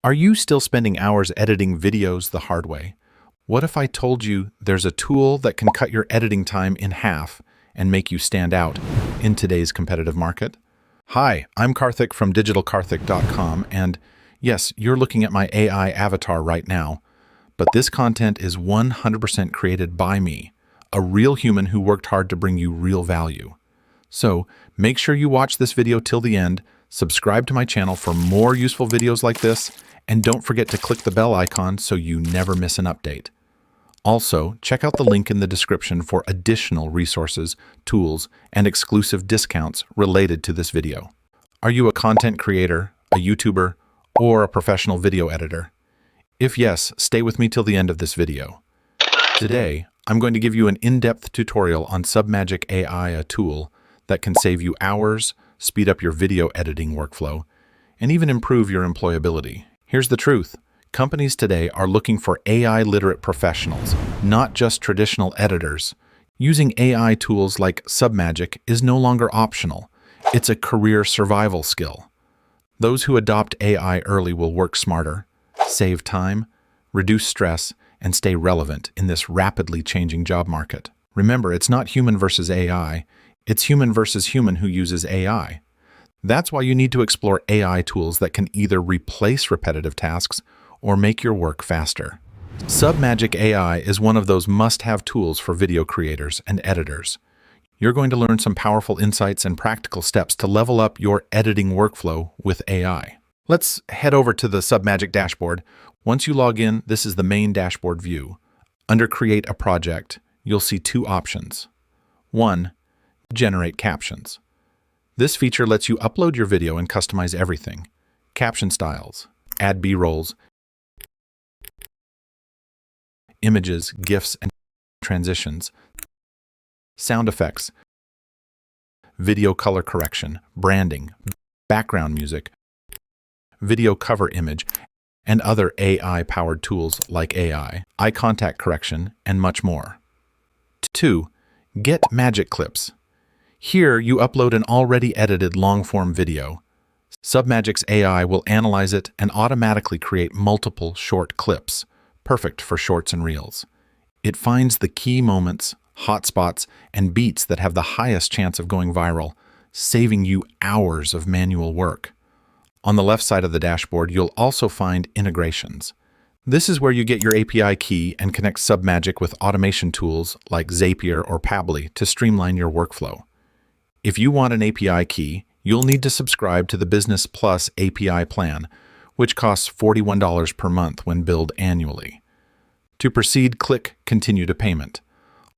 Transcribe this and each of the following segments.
Are you still spending hours editing videos the hard way? What if I told you there's a tool that can cut your editing time in half and make you stand out in today's competitive market? Hi, I'm Karthik from digitalkarthik.com, and yes, you're looking at my AI avatar right now, but this content is 100% created by me, a real human who worked hard to bring you real value. So make sure you watch this video till the end, subscribe to my channel for more useful videos like this, and don't forget to click the bell icon so you never miss an update. Also, check out the link in the description for additional resources, tools, and exclusive discounts related to this video. Are you a content creator, a YouTuber, or a professional video editor? If yes, stay with me till the end of this video. Today, I'm going to give you an in-depth tutorial on Submagic AI, a tool that can save you hours, speed up your video editing workflow, and even improve your employability. Here's the truth. Companies today are looking for AI-literate professionals, not just traditional editors. Using AI tools like Submagic is no longer optional. It's a career survival skill. Those who adopt AI early will work smarter, save time, reduce stress, and stay relevant in this rapidly changing job market. Remember, it's not human versus AI. It's human versus human who uses AI. That's why you need to explore AI tools that can either replace repetitive tasks or make your work faster. Submagic AI is one of those must-have tools for video creators and editors. You're going to learn some powerful insights and practical steps to level up your editing workflow with AI. Let's head over to the Submagic dashboard. Once you log in, this is the main dashboard view. Under Create a Project, you'll see two options. 1. Generate captions. This feature lets you upload your video and customize everything. Caption styles, add B-rolls, images, GIFs, and transitions, sound effects, video color correction, branding, background music, video cover image, and other AI-powered tools like AI, eye contact correction, and much more. 2. Get magic clips. Here, you upload an already edited long-form video. Submagic's AI will analyze it and automatically create multiple short clips, perfect for shorts and reels. It finds the key moments, hotspots, and beats that have the highest chance of going viral, saving you hours of manual work. On the left side of the dashboard, you'll also find integrations. This is where you get your API key and connect Submagic with automation tools like Zapier or Pabbly to streamline your workflow. If you want an API key, you'll need to subscribe to the Business Plus API plan, which costs $41 per month when billed annually. To proceed, click Continue to Payment.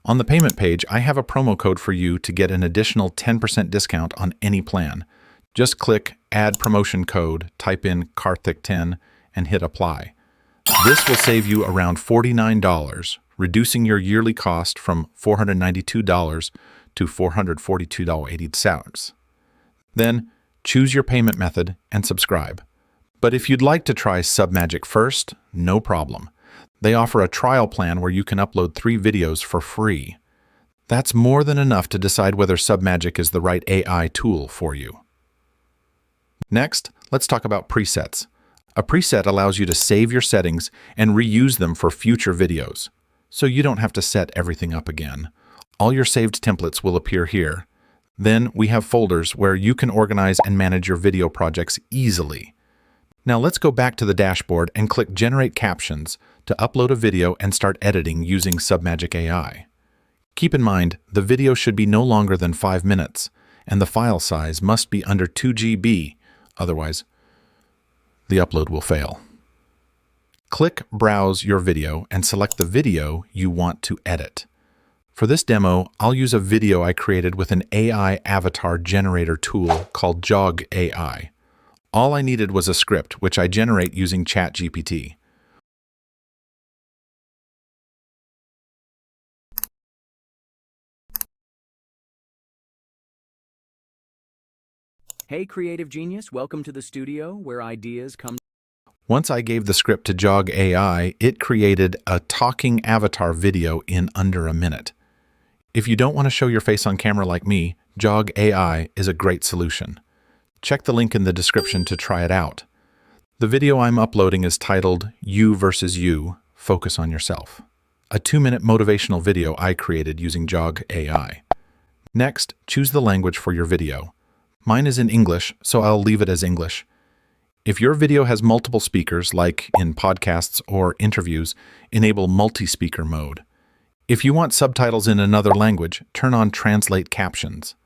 On the payment page, I have a promo code for you to get an additional 10% discount on any plan. Just click Add Promotion Code, type in Karthik10, and hit Apply. This will save you around $49, reducing your yearly cost from $492 to $442.80. Then, choose your payment method and subscribe. But if you'd like to try Submagic first, no problem. They offer a trial plan where you can upload 3 videos for free. That's more than enough to decide whether Submagic is the right AI tool for you. Next, let's talk about presets. A preset allows you to save your settings and reuse them for future videos, so you don't have to set everything up again. All your saved templates will appear here. Then we have folders where you can organize and manage your video projects easily. Now let's go back to the dashboard and click Generate Captions to upload a video and start editing using Submagic AI. Keep in mind, the video should be no longer than 5 minutes, and the file size must be under 2 GB, otherwise the upload will fail. Click Browse your video and select the video you want to edit. For this demo, I'll use a video I created with an AI avatar generator tool called Jog AI. All I needed was a script, which I generate using ChatGPT. Hey, creative genius, welcome to the studio where ideas come. Once I gave the script to Jog AI, it created a talking avatar video in under a minute. If you don't want to show your face on camera like me, Jog AI is a great solution. Check the link in the description to try it out. The video I'm uploading is titled You versus You, Focus on Yourself. A 2-minute motivational video I created using Jog AI. Next, choose the language for your video. Mine is in English, so I'll leave it as English. If your video has multiple speakers, like in podcasts or interviews, enable multi-speaker mode. If you want subtitles in another language, turn on Translate Captions.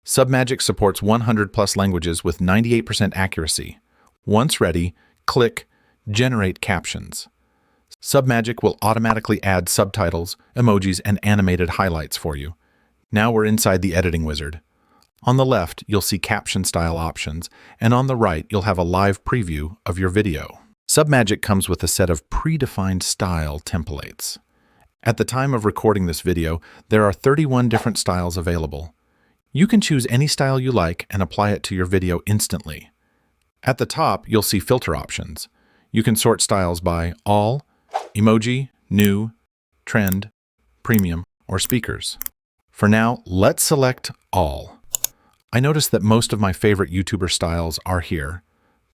Submagic supports 100+ languages with 98% accuracy. Once ready, click Generate Captions. Submagic will automatically add subtitles, emojis, and animated highlights for you. Now we're inside the editing wizard. On the left, you'll see caption style options, and on the right, you'll have a live preview of your video. Submagic comes with a set of predefined style templates. At the time of recording this video, there are 31 different styles available. You can choose any style you like and apply it to your video instantly. At the top, you'll see filter options. You can sort styles by all, emoji, new, trend, premium, or speakers. For now, let's select all. I noticed that most of my favorite YouTuber styles are here.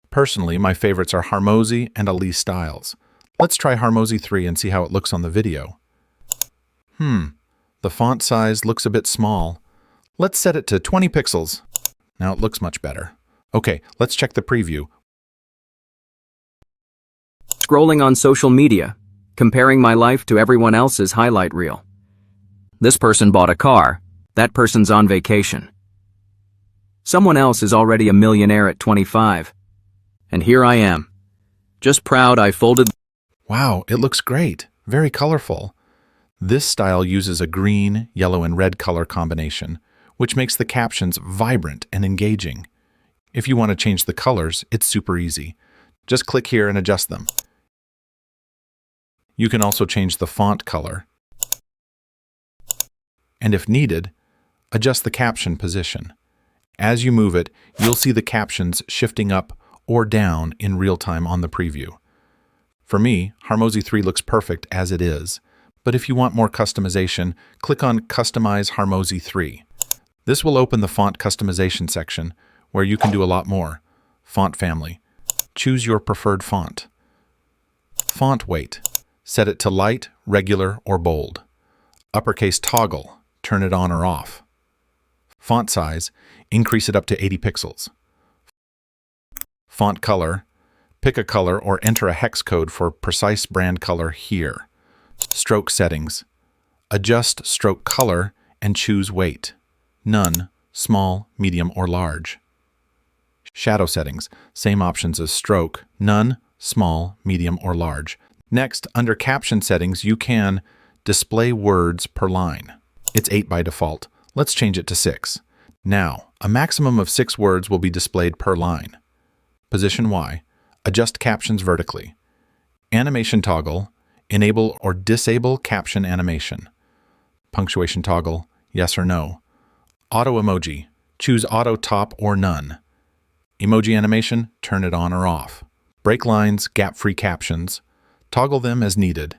Personally, my favorites are Harmozy and Ali styles. Let's try Harmozy 3 and see how it looks on the video. The font size looks a bit small. Let's set it to 20 pixels. Now it looks much better. Okay, let's check the preview. Scrolling on social media, comparing my life to everyone else's highlight reel. This person bought a car, that person's on vacation. Someone else is already a millionaire at 25. And here I am. Just proud I folded. Wow, it looks great. Very colorful. This style uses a green, yellow, and red color combination, which makes the captions vibrant and engaging. If you want to change the colors, it's super easy. Just click here and adjust them. You can also change the font color. And if needed, adjust the caption position. As you move it, you'll see the captions shifting up or down in real time on the preview. For me, Harmozy 3 looks perfect as it is, but if you want more customization, click on Customize Harmozy 3. This will open the font customization section, where you can do a lot more. Font family. Choose your preferred font. Font weight. Set it to light, regular, or bold. Uppercase toggle. Turn it on or off. Font size. Increase it up to 80 pixels. Font color. Pick a color or enter a hex code for precise brand color here. Stroke settings. Adjust stroke color and choose weight. None, small, medium, or large. Shadow settings. Same options as stroke. None, small, medium, or large. Next, under caption settings, you can display words per line. It's 8 by default. Let's change it to 6. Now, a maximum of 6 words will be displayed per line. Position Y. Adjust captions vertically. Animation toggle. Enable or disable caption animation. Punctuation toggle. Yes or no. Auto emoji. Choose auto top or none. Emoji animation. Turn it on or off. Break lines, gap-free captions. Toggle them as needed.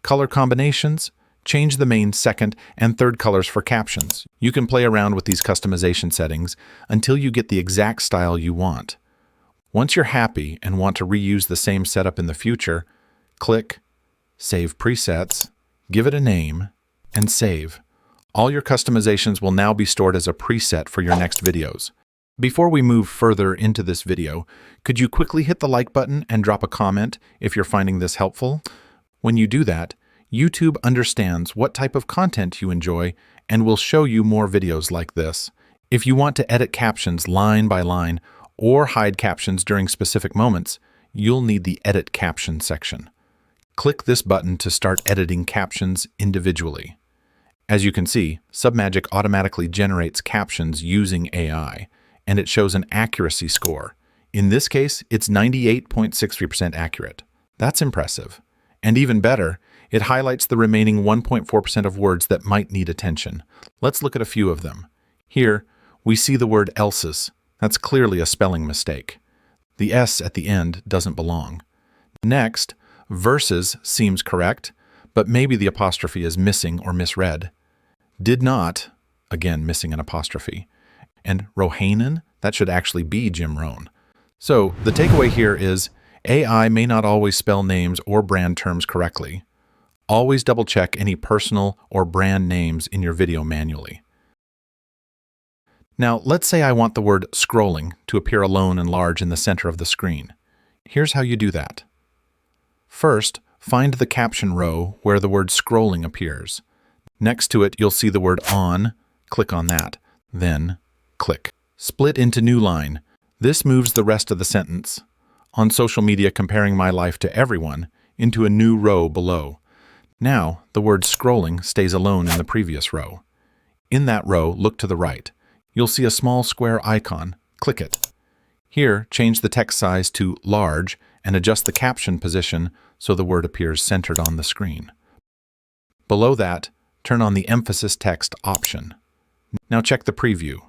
Color combinations. Change the main second and third colors for captions. You can play around with these customization settings until you get the exact style you want. Once you're happy and want to reuse the same setup in the future, click Save Presets, give it a name, and save. All your customizations will now be stored as a preset for your next videos. Before we move further into this video, could you quickly hit the like button and drop a comment if you're finding this helpful? When you do that, YouTube understands what type of content you enjoy and will show you more videos like this. If you want to edit captions line by line or hide captions during specific moments, you'll need the Edit Caption section. Click this button to start editing captions individually. As you can see, Submagic automatically generates captions using AI, and it shows an accuracy score. In this case, it's 98.63% accurate. That's impressive. And even better, it highlights the remaining 1.4% of words that might need attention. Let's look at a few of them. Here, we see the word else's. That's clearly a spelling mistake. The S at the end doesn't belong. Next, versus seems correct, but maybe the apostrophe is missing or misread. Did not, again missing an apostrophe. And Rohanan, that should actually be Jim Rohn. So the takeaway here is AI may not always spell names or brand terms correctly. Always double check any personal or brand names in your video manually. Now, let's say I want the word scrolling to appear alone and large in the center of the screen. Here's how you do that. First, find the caption row where the word scrolling appears. Next to it, you'll see the word on. Click on that. Then, click. Split into new line. This moves the rest of the sentence, on social media comparing my life to everyone, into a new row below. Now, the word scrolling stays alone in the previous row. In that row, look to the right. You'll see a small square icon. Click it. Here, change the text size to large and adjust the caption position so the word appears centered on the screen. Below that, turn on the emphasis text option. Now check the preview.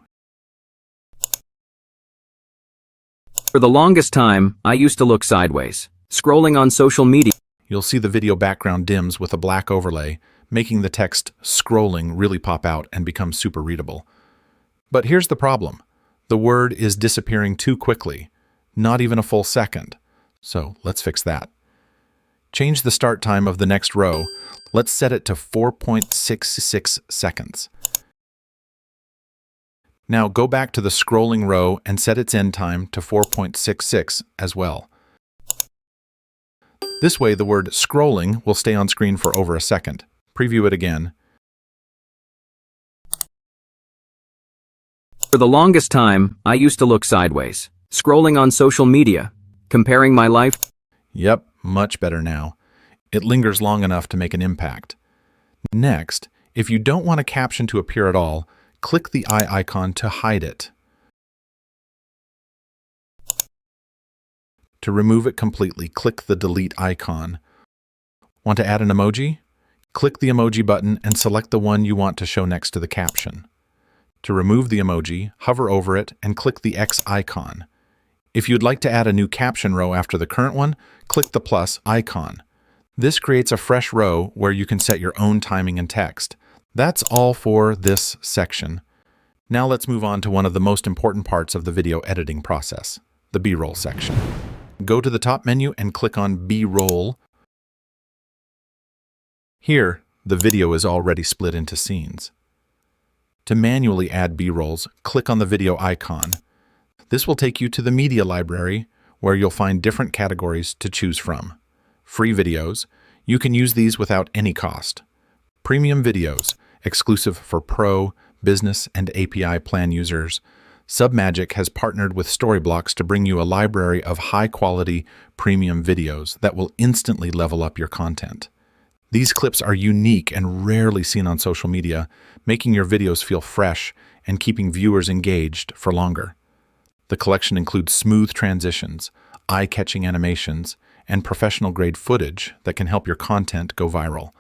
For the longest time, I used to look sideways, scrolling on social media. You'll see the video background dims with a black overlay, making the text scrolling really pop out and become super readable. But here's the problem. The word is disappearing too quickly, not even a full second. So let's fix that. Change the start time of the next row. Let's set it to 4.66 seconds. Now go back to the scrolling row and set its end time to 4.66 as well. This way the word scrolling will stay on screen for over a second. Preview it again. For the longest time, I used to look sideways, scrolling on social media, comparing my life. Yep, much better now. It lingers long enough to make an impact. Next, if you don't want a caption to appear at all, click the eye icon to hide it. To remove it completely, click the delete icon. Want to add an emoji? Click the emoji button and select the one you want to show next to the caption. To remove the emoji, hover over it and click the X icon. If you'd like to add a new caption row after the current one, click the plus icon. This creates a fresh row where you can set your own timing and text. That's all for this section. Now let's move on to one of the most important parts of the video editing process, the B-roll section. Go to the top menu and click on B-roll. Here, the video is already split into scenes. To manually add B-rolls, click on the video icon. This will take you to the media library, where you'll find different categories to choose from. Free videos. You can use these without any cost. Premium videos, exclusive for Pro, Business, and API plan users. Submagic has partnered with Storyblocks to bring you a library of high-quality premium videos that will instantly level up your content. These clips are unique and rarely seen on social media, making your videos feel fresh and keeping viewers engaged for longer. The collection includes smooth transitions, eye-catching animations, and professional-grade footage that can help your content go viral.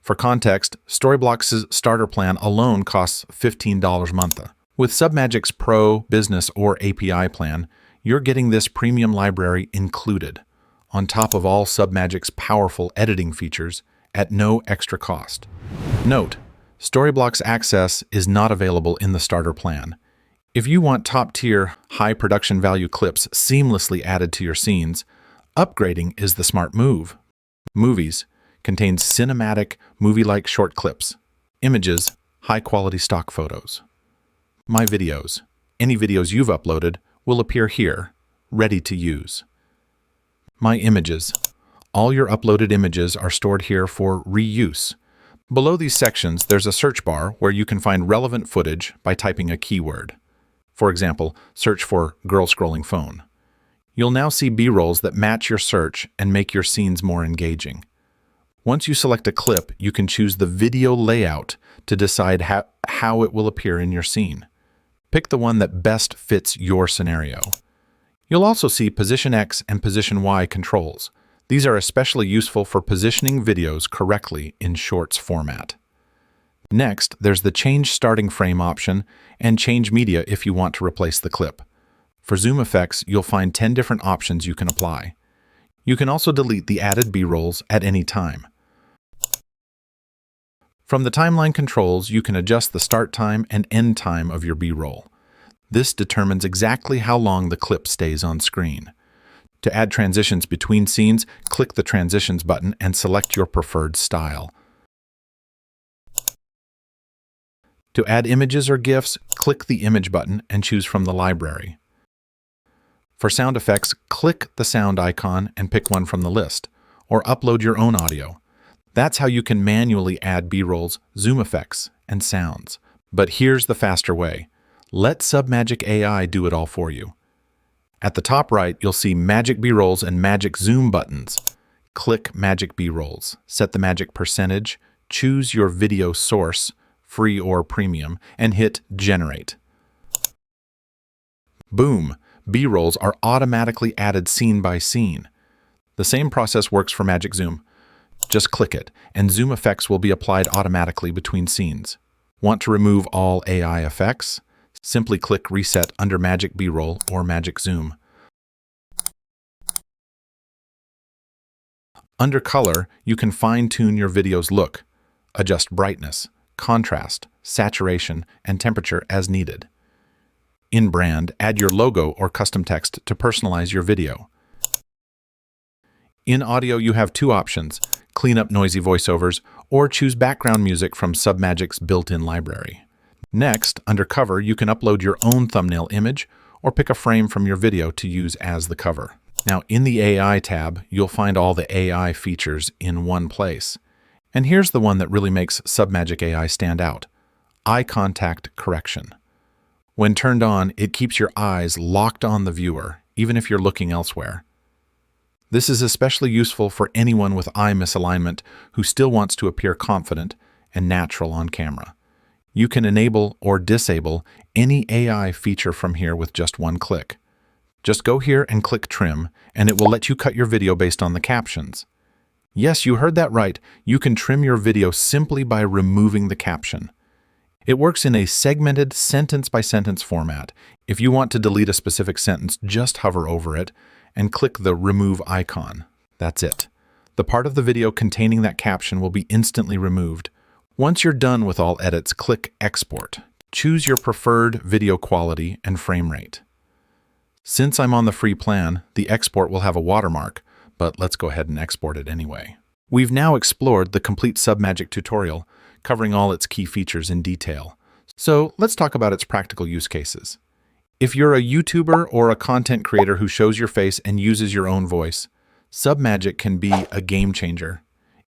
For context, Storyblocks' starter plan alone costs $15 a month. With Submagic's Pro, Business, or API plan, you're getting this premium library included, on top of all Submagic's powerful editing features at no extra cost. Note, Storyblocks Access is not available in the starter plan. If you want top-tier, high production value clips seamlessly added to your scenes, upgrading is the smart move. Movies contains cinematic, movie-like short clips. Images, high-quality stock photos. My videos. Any videos you've uploaded will appear here, ready to use. My images. All your uploaded images are stored here for reuse. Below these sections, there's a search bar where you can find relevant footage by typing a keyword. For example, search for girl scrolling phone. You'll now see B-rolls that match your search and make your scenes more engaging. Once you select a clip, you can choose the video layout to decide how it will appear in your scene. Pick the one that best fits your scenario. You'll also see Position X and Position Y controls. These are especially useful for positioning videos correctly in Shorts format. Next, there's the Change Starting Frame option and Change Media if you want to replace the clip. For zoom effects, you'll find 10 different options you can apply. You can also delete the added B-rolls at any time. From the timeline controls, you can adjust the start time and end time of your B-roll. This determines exactly how long the clip stays on screen. To add transitions between scenes, click the Transitions button and select your preferred style. To add images or GIFs, click the Image button and choose from the library. For sound effects, click the sound icon and pick one from the list, or upload your own audio. That's how you can manually add B-rolls, zoom effects, and sounds. But here's the faster way. Let Submagic AI do it all for you. At the top right, you'll see Magic B-rolls and Magic Zoom buttons. Click Magic B-rolls, set the magic percentage, choose your video source, free or premium, and hit Generate. Boom! B-rolls are automatically added scene by scene. The same process works for Magic Zoom. Just click it, and zoom effects will be applied automatically between scenes. Want to remove all AI effects? Simply click Reset under Magic B-roll or Magic Zoom. Under Color, you can fine-tune your video's look. Adjust brightness, contrast, saturation, and temperature as needed. In Brand, add your logo or custom text to personalize your video. In Audio, you have two options: clean up noisy voiceovers or choose background music from Submagic's built-in library. Next, under Cover, you can upload your own thumbnail image or pick a frame from your video to use as the cover. Now, in the AI tab, you'll find all the AI features in one place. And here's the one that really makes Submagic AI stand out: eye contact correction. When turned on, it keeps your eyes locked on the viewer, even if you're looking elsewhere. This is especially useful for anyone with eye misalignment who still wants to appear confident and natural on camera. You can enable or disable any AI feature from here with just one click. Just go here and click Trim, and it will let you cut your video based on the captions. Yes, you heard that right. You can trim your video simply by removing the caption. It works in a segmented sentence-by-sentence format. If you want to delete a specific sentence, just hover over it and click the Remove icon. That's it. The part of the video containing that caption will be instantly removed. Once you're done with all edits, click Export. Choose your preferred video quality and frame rate. Since I'm on the free plan, the export will have a watermark, but let's go ahead and export it anyway. We've now explored the complete Submagic tutorial, covering all its key features in detail. So let's talk about its practical use cases. If you're a YouTuber or a content creator who shows your face and uses your own voice, Submagic can be a game changer.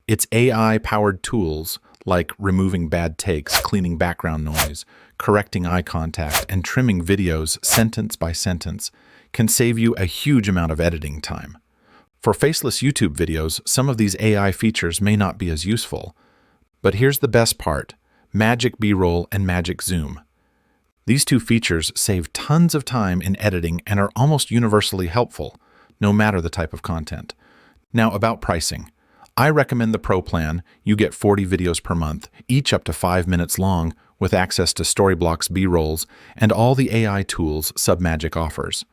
Its AI-powered tools, like removing bad takes, cleaning background noise, correcting eye contact, and trimming videos sentence by sentence, can save you a huge amount of editing time. For faceless YouTube videos, some of these AI features may not be as useful. But here's the best part: Magic B-roll and Magic Zoom. These two features save tons of time in editing and are almost universally helpful, no matter the type of content. Now, about pricing. I recommend the Pro plan. You get 40 videos per month, each up to 5 minutes long, with access to Storyblocks B-rolls and all the AI tools Submagic offers.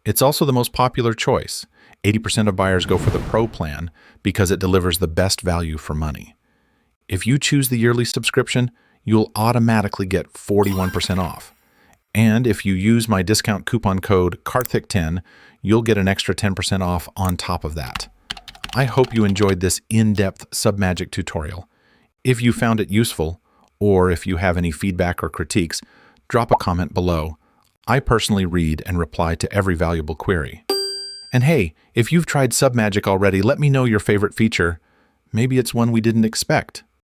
It's also the most popular choice. 80% of buyers go for the Pro plan because it delivers the best value for money. If you choose the yearly subscription, you'll automatically get 41% off. And if you use my discount coupon code KARTHIK10, you'll get an extra 10% off on top of that. I hope you enjoyed this in-depth Submagic tutorial. If you found it useful, or if you have any feedback or critiques, drop a comment below. I personally read and reply to every valuable query. And hey, if you've tried Submagic already, let me know your favorite feature. Maybe it's one we didn't expect.